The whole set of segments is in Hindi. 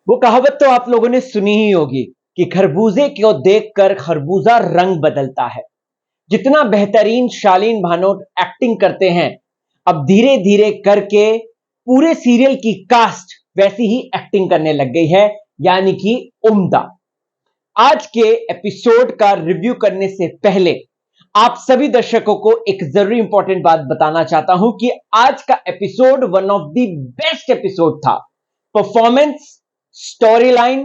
वो कहावत तो आप लोगों ने सुनी ही होगी कि खरबूजे को देखकर खरबूजा रंग बदलता है। जितना बेहतरीन शालीन भानोट एक्टिंग करते हैं, अब धीरे धीरे करके पूरे सीरियल की कास्ट वैसी ही एक्टिंग करने लग गई है, यानी कि उम्दा। आज के एपिसोड का रिव्यू करने से पहले आप सभी दर्शकों को एक जरूरी इंपॉर्टेंट बात बताना चाहता हूं कि आज का episode one of the best episode था। परफॉर्मेंस, स्टोरी लाइन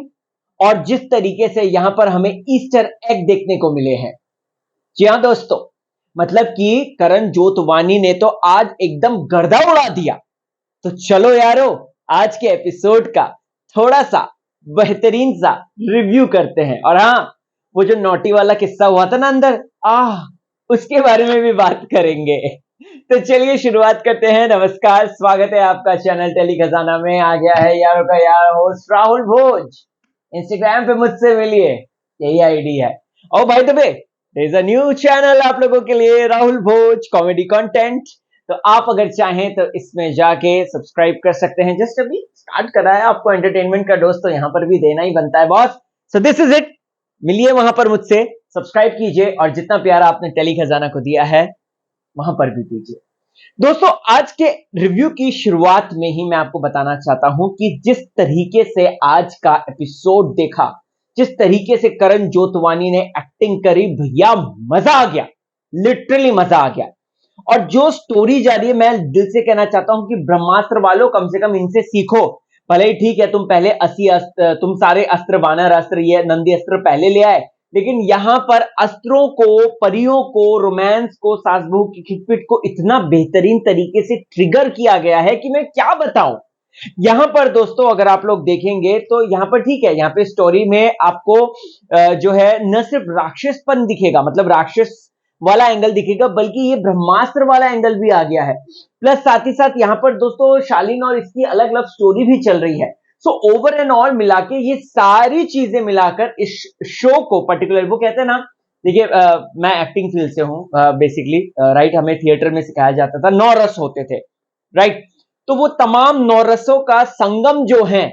और जिस तरीके से यहां पर हमें ईस्टर एग देखने को मिले हैं। जी हां दोस्तों, मतलब कि करण जोतवानी ने तो आज एकदम गर्दा उड़ा दिया। तो चलो यारो, आज के एपिसोड का थोड़ा सा बेहतरीन सा रिव्यू करते हैं। और हां, वो जो नोटी वाला किस्सा हुआ था ना अंदर, उसके बारे में भी बात करेंगे। तो चलिए शुरुआत करते हैं। नमस्कार, स्वागत है आपका चैनल टेली खजाना में। आ गया है यारों का यार होस्ट राहुल भोज। इंस्टाग्राम पे मुझसे मिलिए, यही आईडी है। और by the way, there is a new channel आप लोगों के लिए, राहुल भोज कॉमेडी कंटेंट। तो आप अगर चाहें तो इसमें जाके सब्सक्राइब कर सकते हैं। जस्ट अभी स्टार्ट करा है, आपको एंटरटेनमेंट का डोज तो यहां पर भी देना ही बनता है boss. So this is it, मिलिए वहां पर मुझसे, सब्सक्राइब कीजिए और जितना प्यार आपने टेली खजाना को दिया है वहां पर भी दीजिए। दोस्तों, आज के रिव्यू की शुरुआत में ही मैं आपको बताना चाहता हूं कि जिस तरीके से आज का एपिसोड देखा, जिस तरीके से करण जोतवानी ने एक्टिंग करी, भैया मजा आ गया, लिटरली मजा आ गया। और जो स्टोरी जा रही है, मैं दिल से कहना चाहता हूं कि ब्रह्मास्त्र वालों, कम से कम इनसे सीखो। भले ही ठीक है, तुम पहले 80 अस्त्र, तुम सारे अस्त्र, वानर अस्त्र, ये नंदी अस्त्र पहले ले आए, लेकिन यहां पर अस्त्रों को, परियों को, रोमांस को, सास बहू की खिटपिट को इतना बेहतरीन तरीके से ट्रिगर किया गया है कि मैं क्या बताऊं। यहां पर दोस्तों अगर आप लोग देखेंगे तो यहां पर ठीक है, यहां पे स्टोरी में आपको जो है न सिर्फ राक्षसपन दिखेगा, मतलब राक्षस वाला एंगल दिखेगा, बल्कि ये ब्रह्मास्त्र वाला एंगल भी आ गया है। प्लस साथ ही साथ यहां पर दोस्तों शालीन और इसकी अलग अलग स्टोरी भी चल रही है। सो ओवर एंड ऑल मिला के ये सारी चीजें मिलाकर इस शो को पर्टिकुलर, वो कहते हैं ना, देखिए मैं एक्टिंग फील्ड से हूं बेसिकली, राइट। हमें थिएटर में सिखाया जाता था, 9 रस होते थे, राइट। तो वो तमाम 9 रसों का संगम जो है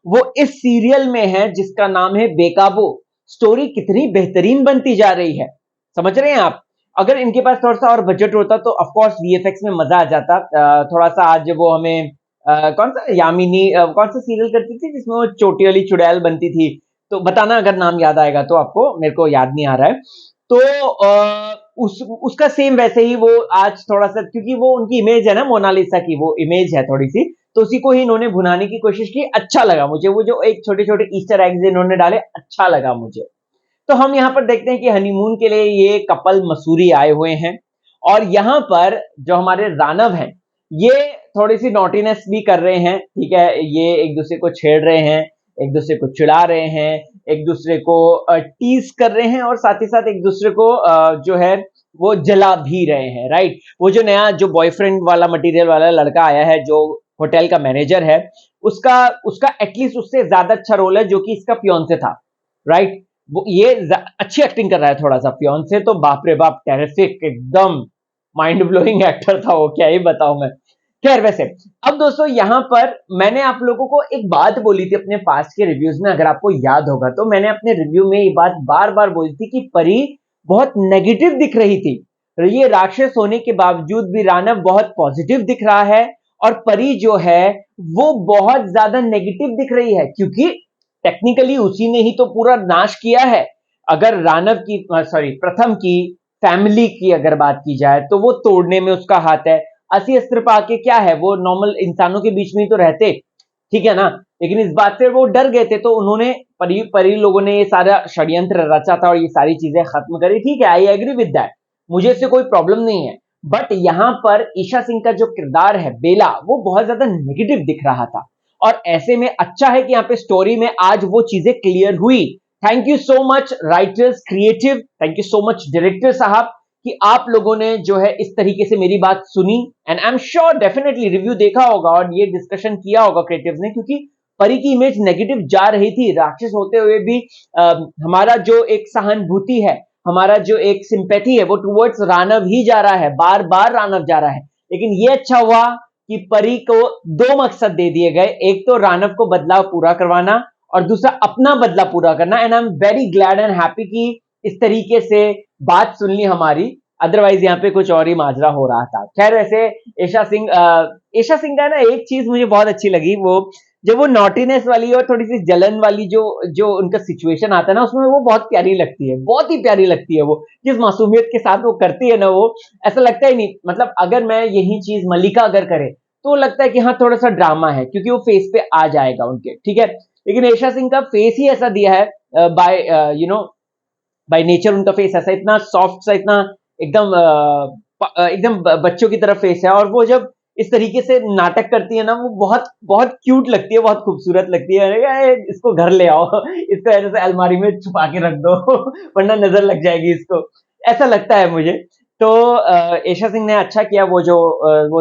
वो इस सीरियल में है, जिसका नाम है बेकाबू। स्टोरी कितनी बेहतरीन बनती जा रही है, समझ रहे हैं आप। अगर इनके पास थोड़ा सा और बजट होता तो ऑफ कोर्स वीएफएक्स में मजा आ जाता। थोड़ा सा आज वो हमें कौन सा यामिनी कौन सा सीरियल करती थी जिसमें वो चोटी वाली चुड़ैल बनती थी, तो बताना अगर नाम याद आएगा तो आपको, मेरे को याद नहीं आ रहा है। तो उसका सेम वैसे ही वो आज थोड़ा सा, क्योंकि वो उनकी इमेज है ना मोनालिसा की, वो इमेज है थोड़ी सी, तो उसी को ही इन्होंने भुनाने की कोशिश की। अच्छा लगा मुझे, वो जो एक छोटे छोटे ईस्टर एग्स इन्होंने डाले, अच्छा लगा मुझे। तो हम यहां पर देखते हैं कि हनीमून के लिए ये कपल मसूरी आए हुए हैं, और यहां पर जो हमारे रानव हैं, ये थोड़ी सी नॉटीनेस भी कर रहे हैं, ठीक है। ये एक दूसरे को छेड़ रहे हैं, एक दूसरे को चिढ़ा रहे हैं, एक दूसरे को टीज कर रहे हैं, और साथ ही साथ एक दूसरे को जो है वो जला भी रहे हैं, राइट। वो जो नया जो बॉयफ्रेंड वाला मटेरियल वाला लड़का आया है, जो होटल का मैनेजर है, उसका उसका एटलीस्ट उससे ज्यादा अच्छा रोल है, जो कि इसका फियांसे था, राइट। वो ये अच्छी एक्टिंग कर रहा है थोड़ा सा। फियांसे तो बाप रे बाप, टेरिफिक, एकदम माइंड ब्लोइंग एक्टर था वो, क्या ही बताऊं मैं। खैर वैसे अब दोस्तों यहां पर मैंने आप लोगों को एक बात बोली थी अपने पास्ट के रिव्यूज में, अगर आपको याद होगा तो मैंने अपने रिव्यू में ये बात बार बार बोली थी कि परी बहुत नेगेटिव दिख रही थी। ये राक्षस होने के बावजूद भी रानव बहुत पॉजिटिव दिख रहा है, और परी जो है वो बहुत ज्यादा नेगेटिव दिख रही है, क्योंकि टेक्निकली उसी ने ही तो पूरा नाश किया है। अगर रानव की, सॉरी, प्रथम की फैमिली की अगर बात की जाए तो वो तोड़ने में उसका हाथ है। 80 अस्त्र पाके क्या है, वो नॉर्मल इंसानों के बीच में ही तो रहते, ठीक है ना। लेकिन इस बात से वो डर गए थे, तो उन्होंने परी लोगों ने ये सारा षड्यंत्र रचा था और ये सारी चीजें खत्म करी, ठीक है। आई एग्री विद दैट, मुझे इससे कोई प्रॉब्लम नहीं है। बट यहां पर ईशा सिंह का जो किरदार है बेला, वो बहुत ज्यादा नेगेटिव दिख रहा था, और ऐसे में अच्छा है कि यहाँ पे स्टोरी में आज वो चीजें क्लियर हुई। Thank you so much writers, creative, thank you so much director साहब, कि आप लोगों ने जो है इस तरीके से मेरी बात सुनी। And I am sure definitely review देखा होगा और ये डिस्कशन किया होगा क्रिएटिव्स ने, क्योंकि परी की इमेज नेगेटिव जा रही थी। राक्षस होते हुए भी हमारा जो एक सहानुभूति है, हमारा जो एक सिंपैथी है, वो टुवर्ड्स रानव ही जा रहा है, बार बार रानव जा रहा है। लेकिन ये अच्छा हुआ कि परी को 2 मकसद दे दिए गए, एक तो रानव को बदलाव पूरा करवाना, और दूसरा अपना बदला पूरा करना। And I am very glad and happy कि इस तरीके से बात सुन ली हमारी, अदरवाइज यहाँ पे कुछ और ही माजरा हो रहा था। खैर वैसे ईशा सिंह का ना एक चीज मुझे बहुत अच्छी लगी, वो जब वो नॉटीनेस वाली और थोड़ी सी जलन वाली जो जो उनका सिचुएशन आता है ना, उसमें वो बहुत प्यारी लगती है, बहुत ही प्यारी लगती है। वो जिस मासूमियत के साथ वो करती है ना, वो ऐसा लगता ही नहीं, मतलब अगर मैं यही चीज मलिका अगर करे तो लगता है कि हाँ थोड़ा सा ड्रामा है, क्योंकि वो फेस पे आ जाएगा उनके, ठीक है। लेकिन ईशा सिंह का फेस ही ऐसा दिया है, by you know by nature उनका फेस ऐसा इतना सॉफ्ट सा, इतना एकदम एकदम बच्चों की तरफ फेस है। और वो जब इस तरीके से नाटक करती है ना, वो बहुत बहुत क्यूट लगती है, बहुत खूबसूरत लगती है। अरे इसको घर ले आओ, इसको ऐसे अलमारी में छुपा के रख दो वरना नजर लग जाएगी इसको, ऐसा लगता है मुझे। तो ईशा सिंह ने अच्छा किया, वो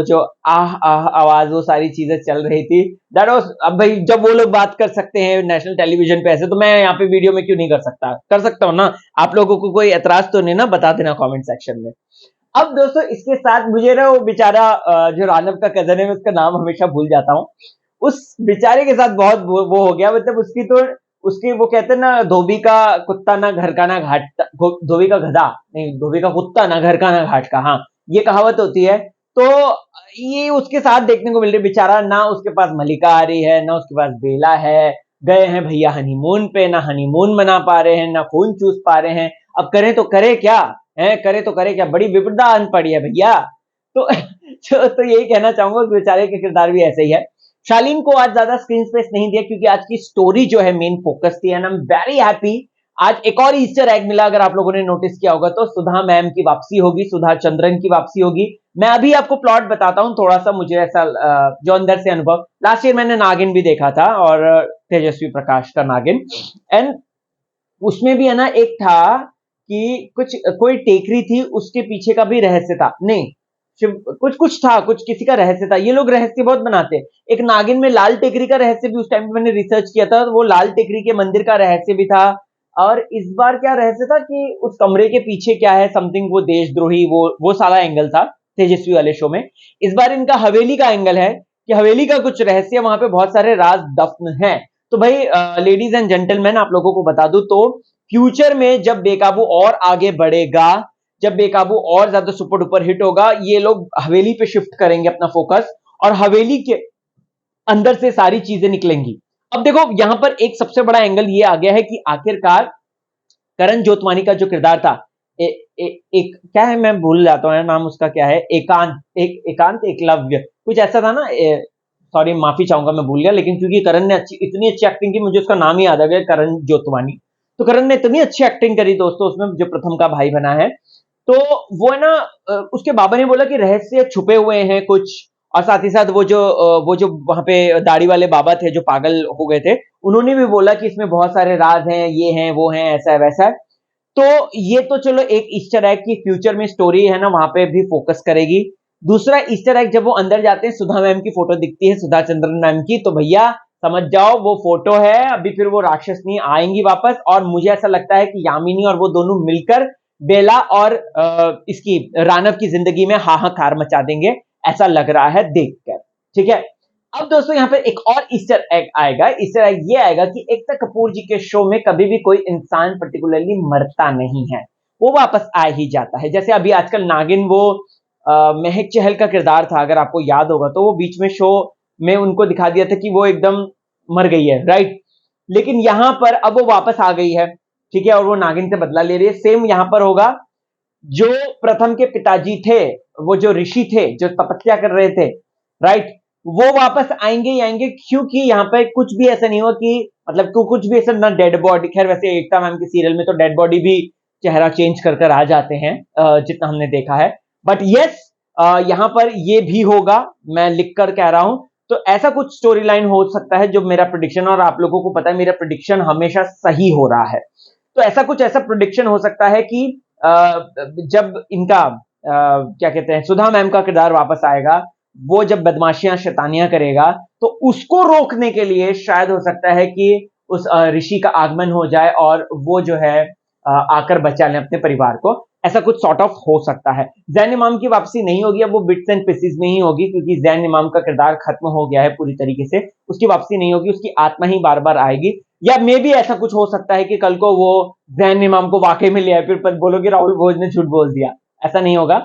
जो आह आह आवाज, वो सारी चीजें चल रही थी, दैट वाज। अब भाई जब वो लोग बात कर सकते हैं नेशनल टेलीविजन पे ऐसे, तो मैं यहाँ पे वीडियो में क्यों नहीं कर सकता, कर सकता हूँ ना। आप लोगों को कोई एतराज तो नहीं ना, बता देना कमेंट सेक्शन में। अब दोस्तों इसके साथ मुझे ना वो बेचारा जो रानव का कजन है, मैं उसका नाम हमेशा भूल जाता हूँ, उस बेचारे के साथ बहुत वो हो गया। मतलब उसकी तो उसकी वो कहते हैं ना, धोबी का कुत्ता ना घर का ना घाट, धोबी का गधा नहीं, धोबी का कुत्ता ना घर का ना घाट का, हाँ ये कहावत होती है। तो ये उसके साथ देखने को मिल रही, बेचारा ना उसके पास मलिका आ रही है, ना उसके पास बेला है, गए हैं भैया हनीमून पे, ना हनीमून मना पा रहे हैं, ना खून चूस पा रहे हैं। अब करें तो करे क्या है, करे तो करे क्या, बड़ी विपदा आन पड़ी है भैया। तो तो यही कहना चाहूंगा, उस बेचारे का किरदार भी ऐसे ही है। शालीन को आज ज्यादा स्क्रीन स्पेस नहीं दिया, क्योंकि आज की स्टोरी जो है मेन फोकस थी। And I am very happy, आज एक और ईस्टर एग मिला, अगर आप लोगों ने नोटिस किया होगा तो। सुधा मैम की वापसी होगी, सुधा चंद्रन की वापसी होगी। मैं अभी आपको प्लॉट बताता हूँ थोड़ा सा, मुझे ऐसा जो अंदर से अनुभव, लास्ट ईयर मैंने नागिन भी देखा था, और तेजस्वी प्रकाश का नागिन, एंड उसमें भी है ना एक था कि कुछ कोई टेकरी थी, उसके पीछे का भी रहस्य था, नहीं कुछ कुछ था, कुछ किसी का रहस्य था। ये लोग रहस्य बहुत बनाते हैं। एक नागिन में लाल टेकरी का रहस्य भी उस टाइम पे मैंने रिसर्च किया था, वो लाल टेकरी के मंदिर का रहस्य भी था। और इस बार क्या रहस्य था कि उस कमरे के पीछे क्या है, समथिंग वो देशद्रोही, वो सारा एंगल था तेजस्वी वाले शो में। इस बार इनका हवेली का एंगल है कि हवेली का कुछ रहस्य, वहां पे बहुत सारे राज दफन है। तो भाई लेडीज एंड जेंटलमैन, आप लोगों को बता दूं तो फ्यूचर में जब बेकाबू और आगे बढ़ेगा, जब बेकाबू और ज्यादा सुपर डुपर हिट होगा, ये लोग हवेली पे शिफ्ट करेंगे अपना फोकस, और हवेली के अंदर से सारी चीजें निकलेंगी। अब देखो यहां पर एक सबसे बड़ा एंगल ये आ गया है कि आखिरकार करण जोतवानी का जो किरदार था, एक क्या है, मैं भूल जाता हूँ नाम उसका, क्या है, एकांत एकलव्य कुछ ऐसा था ना। सॉरी माफी चाहूंगा, मैं भूल गया, लेकिन क्योंकि करण ने इतनी अच्छी एक्टिंग की, मुझे उसका नाम ही याद आ गया, करण जोतवानी। तो करण ने इतनी अच्छी एक्टिंग करी दोस्तों उसमें, जो प्रथम का भाई बना है। तो वो है ना, उसके बाबा ने बोला कि रहस्य छुपे हुए हैं कुछ, और साथ ही साथ वो जो वहां पे दाढ़ी वाले बाबा थे जो पागल हो गए थे, उन्होंने भी बोला कि इसमें बहुत सारे राज हैं, ये हैं वो हैं, ऐसा है वैसा है। तो ये तो चलो एक ईस्टर एग की फ्यूचर में स्टोरी है ना, वहां पे भी फोकस करेगी। दूसरा ईस्टर एग, जब वो अंदर जाते हैं, सुधा मैम की फोटो दिखती है, सुधा चंद्रन मैम की, तो भैया समझ जाओ वो फोटो है, अभी फिर वो राक्षसनी आएंगी वापस। और मुझे ऐसा लगता है कि यामिनी और वो दोनों मिलकर बेला और इसकी रानव की जिंदगी में हाहाकार मचा देंगे, ऐसा लग रहा है देखकर, ठीक है। अब दोस्तों यहाँ पे एक और ईस्टर एग आएगा। ईस्टर एग ये आएगा कि एकता कपूर जी के शो में कभी भी कोई इंसान पर्टिकुलरली मरता नहीं है, वो वापस आ ही जाता है। जैसे अभी आजकल नागिन, वो महक चहल का किरदार था, अगर आपको याद होगा तो, वो बीच में शो में उनको दिखा दिया था कि वो एकदम मर गई है, राइट। लेकिन यहां पर अब वो वापस आ गई है, ठीक है, और वो नागिन से बदला ले रही है। सेम यहां पर होगा, जो प्रथम के पिताजी थे, वो जो ऋषि थे जो तपस्या कर रहे थे, राइट, वो वापस आएंगे ही आएंगे, क्योंकि यहाँ पे कुछ भी ऐसा नहीं हुआ कि मतलब कुछ भी ऐसा ना डेड बॉडी। खैर वैसे एकता मैम के सीरियल में तो डेड बॉडी भी चेहरा चेंज कर कर आ जाते हैं, जितना हमने देखा है। बट यस, यहाँ पर ये भी होगा, मैं लिख कर कह रहा हूं। तो ऐसा कुछ स्टोरी लाइन हो सकता है, जो मेरा प्रेडिक्शन, और आप लोगों को पता है मेरा प्रेडिक्शन हमेशा सही हो रहा है। तो ऐसा प्रेडिक्शन हो सकता है कि जब इनका क्या कहते हैं, सुधा मैम का किरदार वापस आएगा, वो जब बदमाशियां शैतानियां करेगा, तो उसको रोकने के लिए शायद हो सकता है कि उस ऋषि का आगमन हो जाए, और वो जो है आकर बचा लें अपने परिवार को। ऐसा कुछ सॉर्ट ऑफ हो सकता है। जैन इमाम की वापसी नहीं होगी, अब वो बिट्स एंड पीसेस में ही होगी, क्योंकि जैन इमाम का किरदार खत्म हो गया है पूरी तरीके से, उसकी वापसी नहीं होगी, उसकी आत्मा ही बार बार आएगी। या मे भी ऐसा कुछ हो सकता है कि कल को वो जैन इमाम को वाकई में ले आए, फिर बोलो कि राहुल भोज ने झूठ बोल दिया। ऐसा नहीं होगा।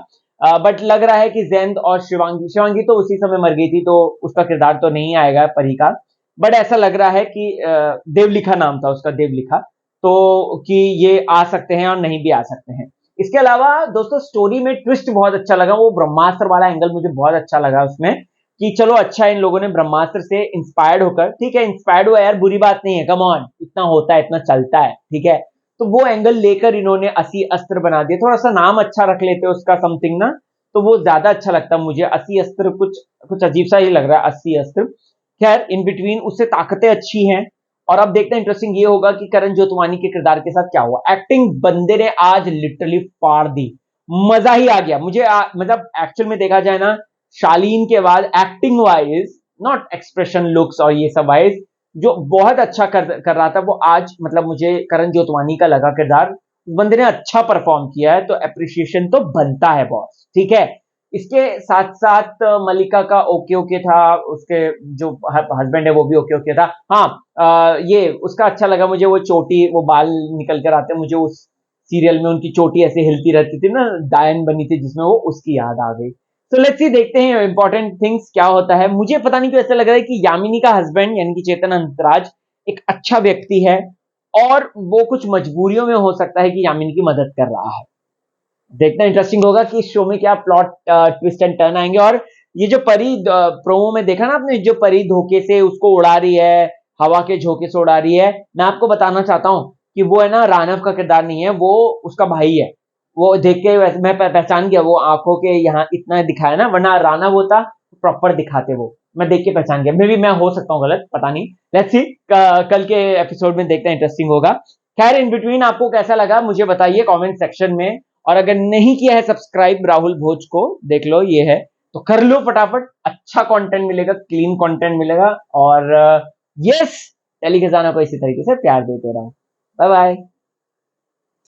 बट लग रहा है कि जैन और शिवांगी तो उसी समय मर गई थी, तो उसका किरदार तो नहीं आएगा परी का। बट ऐसा लग रहा है कि देवलिखा नाम था उसका, देवलिखा, तो कि ये आ सकते हैं और नहीं भी आ सकते हैं। इसके अलावा दोस्तों स्टोरी में ट्विस्ट बहुत अच्छा लगा, वो ब्रह्मास्त्र वाला एंगल मुझे बहुत अच्छा लगा उसमें, कि चलो अच्छा इन लोगों ने ब्रह्मास्त्र से इंस्पायर्ड होकर, ठीक है इंस्पायर्ड हुआ यार, बुरी बात नहीं है, कम ऑन, इतना होता है, इतना चलता है, ठीक है। तो वो एंगल लेकर इन्होंने 80 अस्त्र बना दिए, थोड़ा सा नाम अच्छा रख लेते उसका समथिंग ना, तो वो ज्यादा अच्छा लगता मुझे। 80 अस्त्र कुछ कुछ अजीब सा ही लग रहा है, 80 अस्त्र। खैर इन बिटवीन उससे ताकतें अच्छी हैं। और अब देखते हैं इंटरेस्टिंग ये होगा कि करण जोतवानी के किरदार के साथ क्या हुआ। एक्टिंग बंदे ने आज लिटरली फाड़ दी, मजा ही आ गया मुझे। मतलब एक्चुअल में देखा जाए ना, शालीन के बाद acting wise, not expression looks और ये सब वाइज, जो बहुत अच्छा कर रहा था वो आज, मतलब मुझे करण जोतवानी का लगा किरदार, बंदे ने अच्छा परफॉर्म किया है, तो अप्रिसिएशन तो बनता है बॉस, ठीक है। इसके साथ साथ मलिका का ओके ओके था, उसके जो हस्बैंड है वो भी ओके ओके था। हाँ, ये उसका अच्छा लगा मुझे, वो चोटी, वो बाल निकल कर आते, मुझे उस सीरियल में उनकी चोटी ऐसे हिलती रहती थी ना, डायन बनी थी जिसमें, वो उसकी याद आ गई। तो लेट्स सी, देखते हैं इंपॉर्टेंट थिंग्स क्या होता है। मुझे पता नहीं क्यों ऐसा लग रहा है कि यामिनी का हस्बैंड यानी कि चेतन अंतराज एक अच्छा व्यक्ति है, और वो कुछ मजबूरियों में हो सकता है कि यामिनी की मदद कर रहा है। देखना इंटरेस्टिंग होगा कि इस शो में क्या प्लॉट ट्विस्ट एंड टर्न आएंगे। और ये जो परी प्रोमो में देखा ना आपने, जो परी धोखे से उसको उड़ा रही है, हवा के झोंके से उड़ा रही है, मैं आपको बताना चाहता हूं कि वो है ना, रानव का किरदार नहीं है, वो उसका भाई है। वो देख के वैसे मैं पहचान गया, वो आंखों के यहाँ इतना दिखाया ना, वरना रानव होता प्रॉपर दिखाते वो, मैं देख के पहचान गया। मे भी मैं हो सकता हूँ गलत, पता नहीं, लेट्स सी, कल के एपिसोड में देखते हैं, इंटरेस्टिंग होगा। खैर इन बिटवीन आपको कैसा लगा मुझे बताइए कमेंट सेक्शन में। और अगर नहीं किया है सब्सक्राइब राहुल भोज को, देख लो ये है, तो कर लो फटाफट, अच्छा कंटेंट मिलेगा, क्लीन कंटेंट मिलेगा। और यस, टेली खजाना को इसी तरीके से प्यार देते रहो। Bye bye.